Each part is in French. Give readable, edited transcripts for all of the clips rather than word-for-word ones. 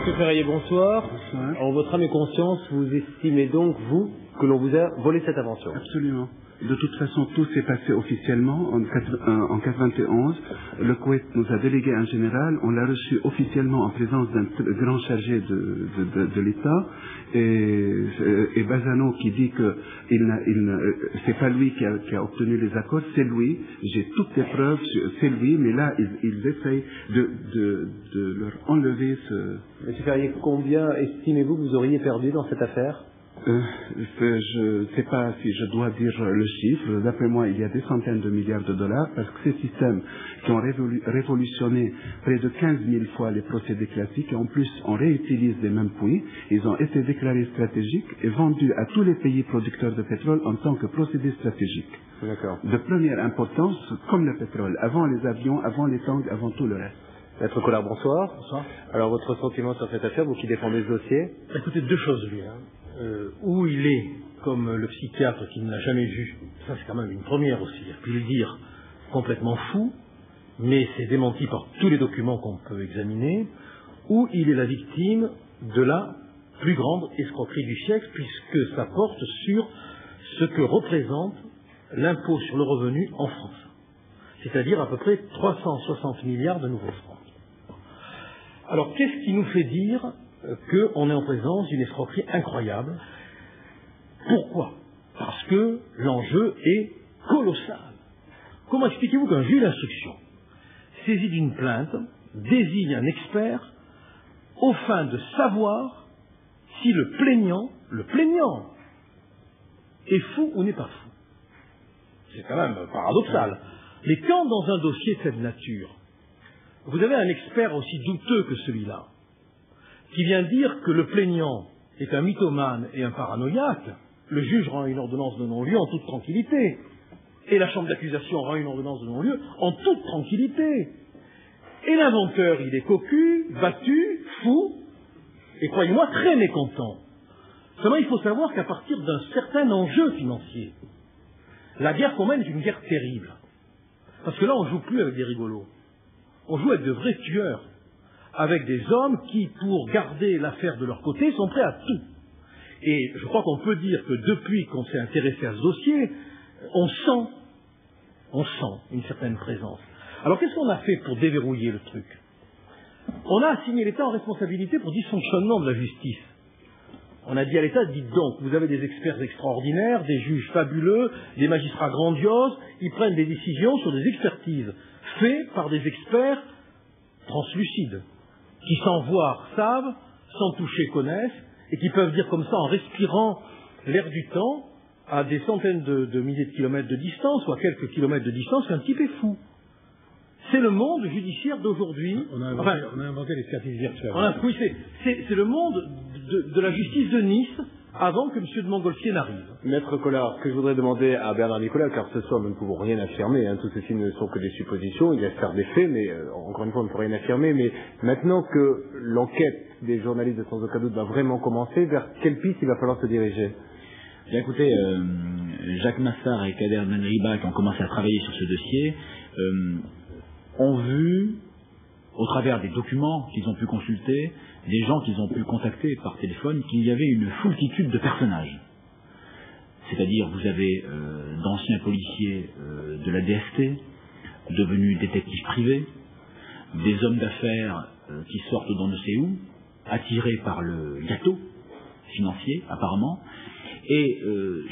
Monsieur Ferrier, bonsoir. Bonsoir. En votre âme et conscience, vous estimez donc, vous, que l'on vous a volé cette invention? Absolument. De toute façon, tout s'est passé officiellement en 91. Le Koweït nous a délégué un général. On l'a reçu officiellement en présence d'un grand chargé de l'État. Et Bazano qui dit que c'est pas lui qui a obtenu les accords, c'est lui. J'ai toutes les preuves, c'est lui. Mais là, ils essayent de leur enlever ce... Monsieur Ferrier, combien estimez-vous que vous auriez perdu dans cette affaire? Je ne sais pas si je dois dire le chiffre. D'après moi, il y a des centaines de milliards de dollars parce que ces systèmes qui ont révolutionné près de 15 000 fois les procédés classiques et en plus on réutilise les mêmes puits, ils ont été déclarés stratégiques et vendus à tous les pays producteurs de pétrole en tant que procédés stratégiques. D'accord. De première importance comme le pétrole, avant les avions, avant les tanks, avant tout le reste. Maître Collard, bonsoir. Bonsoir. Alors, votre sentiment sur cette affaire, vous qui défendez ce dossier? Écoutez, deux choses, lui. Où il est, comme le psychiatre qui ne l'a jamais vu, ça c'est quand même une première aussi, a pu le dire, complètement fou, mais c'est démenti par tous les documents qu'on peut examiner, où il est la victime de la plus grande escroquerie du siècle, puisque ça porte sur ce que représente l'impôt sur le revenu en France. C'est-à-dire à peu près 360 milliards de nouveaux francs. Alors, qu'est-ce qui nous fait dire qu'on est en présence d'une escroquerie incroyable? Pourquoi? Parce que l'enjeu est colossal. Comment expliquez-vous qu'un juge d'instruction, saisi d'une plainte, désigne un expert au fin de savoir si le plaignant est fou ou n'est pas fou? C'est quand même paradoxal. Mais quand dans un dossier de cette nature, vous avez un expert aussi douteux que celui-là, qui vient dire que le plaignant est un mythomane et un paranoïaque, le juge rend une ordonnance de non-lieu en toute tranquillité. Et la chambre d'accusation rend une ordonnance de non-lieu en toute tranquillité. Et l'inventeur, il est cocu, battu, fou, et croyez-moi, très mécontent. Seulement, il faut savoir qu'à partir d'un certain enjeu financier, la guerre qu'on mène est une guerre terrible. Parce que là, on ne joue plus avec des rigolos. On joue avec de vrais tueurs. Avec des hommes qui, pour garder l'affaire de leur côté, sont prêts à tout. Et je crois qu'on peut dire que depuis qu'on s'est intéressé à ce dossier, on sent une certaine présence. Alors qu'est-ce qu'on a fait pour déverrouiller le truc? On a assigné l'État en responsabilité pour dysfonctionnement de la justice. On a dit à l'État, dites donc, vous avez des experts extraordinaires, des juges fabuleux, des magistrats grandioses, ils prennent des décisions sur des expertises faites par des experts translucides, qui sans voir savent, sans toucher connaissent, et qui peuvent dire comme ça en respirant l'air du temps à des centaines de milliers de kilomètres de distance, ou à quelques kilomètres de distance, qu'un type est fou. C'est le monde judiciaire d'aujourd'hui. On a inventé l'expertise virtuelle. Oui, c'est le monde de la justice de Nice avant que M. de Montgolfier n'arrive. Maître Collard, ce que je voudrais demander à Bernard Nicolas, car ce soir nous ne pouvons rien affirmer, tout ceci ne sont que des suppositions, il y a faire des faits, mais encore une fois on ne peut rien affirmer, mais maintenant que l'enquête des journalistes de Sans aucun doute va vraiment commencer, vers quelle piste il va falloir se diriger? Bien, écoutez, Jacques Massard et Kader Benriba qui ont commencé à travailler sur ce dossier ont vu, au travers des documents qu'ils ont pu consulter, des gens qu'ils ont pu contacter par téléphone, qu'il y avait une foultitude de personnages. C'est-à-dire, vous avez d'anciens policiers de la DST, devenus détectives privés, des hommes d'affaires qui sortent d'on ne sait où, attirés par le gâteau financier, apparemment, et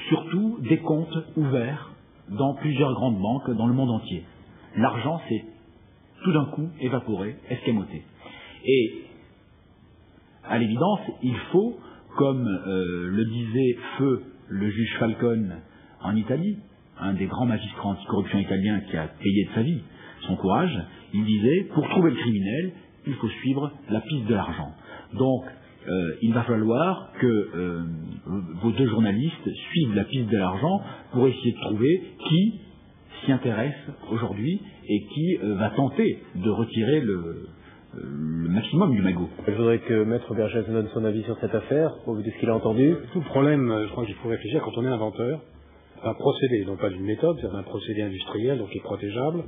surtout des comptes ouverts dans plusieurs grandes banques dans le monde entier. L'argent s'est tout d'un coup évaporé, escamoté. Et à l'évidence, il faut, comme le disait feu le juge Falcone en Italie, un des grands magistrats anticorruption italiens qui a payé de sa vie son courage, il disait, pour trouver le criminel, il faut suivre la piste de l'argent. Donc, il va falloir que vos deux journalistes suivent la piste de l'argent pour essayer de trouver qui s'y intéresse aujourd'hui et qui va tenter de retirer le maximum du magot. Je voudrais que Maître Bergès donne son avis sur cette affaire, au vu de ce qu'il a entendu. Tout le problème, je crois qu'il faut réfléchir quand on est inventeur, un procédé, non pas d'une méthode, c'est un procédé industriel, donc qui est protégeable,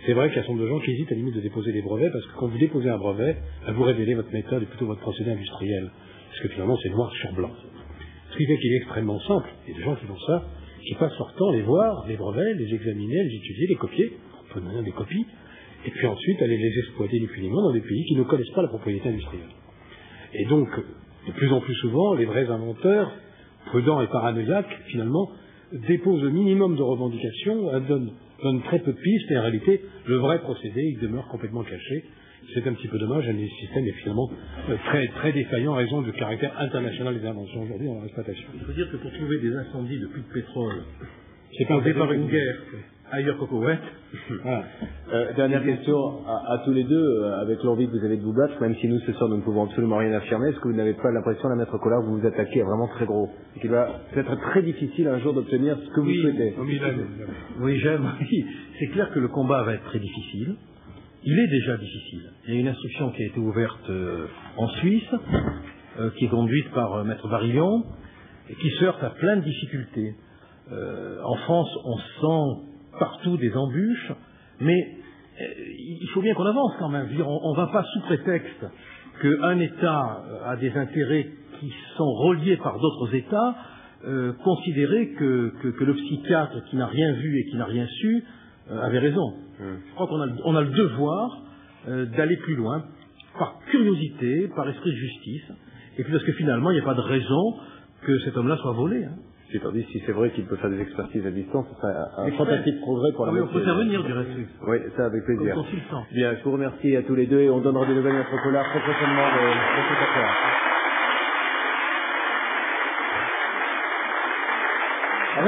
C'est vrai qu'il y a un certain nombre de gens qui hésitent à la limite de déposer des brevets, parce que quand vous déposez un brevet, vous révélez votre méthode et plutôt votre procédé industriel. Parce que finalement, c'est noir sur blanc. Ce qui fait qu'il est extrêmement simple. Il y a des gens qui font ça, qui passent leur temps à les voir, les brevets, les examiner, les étudier, les copier, on peut donner des copies, et puis ensuite aller les exploiter impunément dans des pays qui ne connaissent pas la propriété industrielle. Et donc, de plus en plus souvent, les vrais inventeurs, prudents et paranoïaques, finalement, déposent le minimum de revendications, donnent très peu de pistes, et en réalité, le vrai procédé, il demeure complètement caché. C'est un petit peu dommage, le système est finalement très, très défaillant en raison du caractère international des inventions aujourd'hui dans l'exploitation. Il faut dire que pour trouver des incendies de puits de pétrole, C'est pas causés par une guerre ailleurs qu'au Koweït. Voilà. Dernière question à tous les deux, avec l'envie que vous avez de vous battre, même si nous ce soir nous ne pouvons absolument rien affirmer, est-ce que vous n'avez pas l'impression, la maître Collard, que vous vous attaquez à vraiment très gros, et qu'il va peut-être très difficile un jour d'obtenir ce que vous souhaitez? Oui, j'aime. C'est clair que le combat va être très difficile. Il est déjà difficile. Il y a une instruction qui a été ouverte en Suisse, qui est conduite par Maître Barillon, et qui se heurte à plein de difficultés. En France, on sent partout des embûches, mais il faut bien qu'on avance quand même. On ne va pas sous prétexte qu'un État a des intérêts qui sont reliés par d'autres États, considérer que le psychiatre qui n'a rien vu et qui n'a rien su avait raison. Je crois qu'on a le devoir d'aller plus loin, par curiosité, par esprit de justice, et puis parce que finalement, il n'y a pas de raison que cet homme-là soit volé. C'est-à-dire, si c'est vrai qu'il peut faire des expertises à distance, ce serait un fantastique progrès pour la médecine. On peut intervenir du reste. Oui, ça avec plaisir. Comme consultant. Bien, je vous remercie à tous les deux et on donnera des nouvelles à notre Collard très prochainement de cette affaire.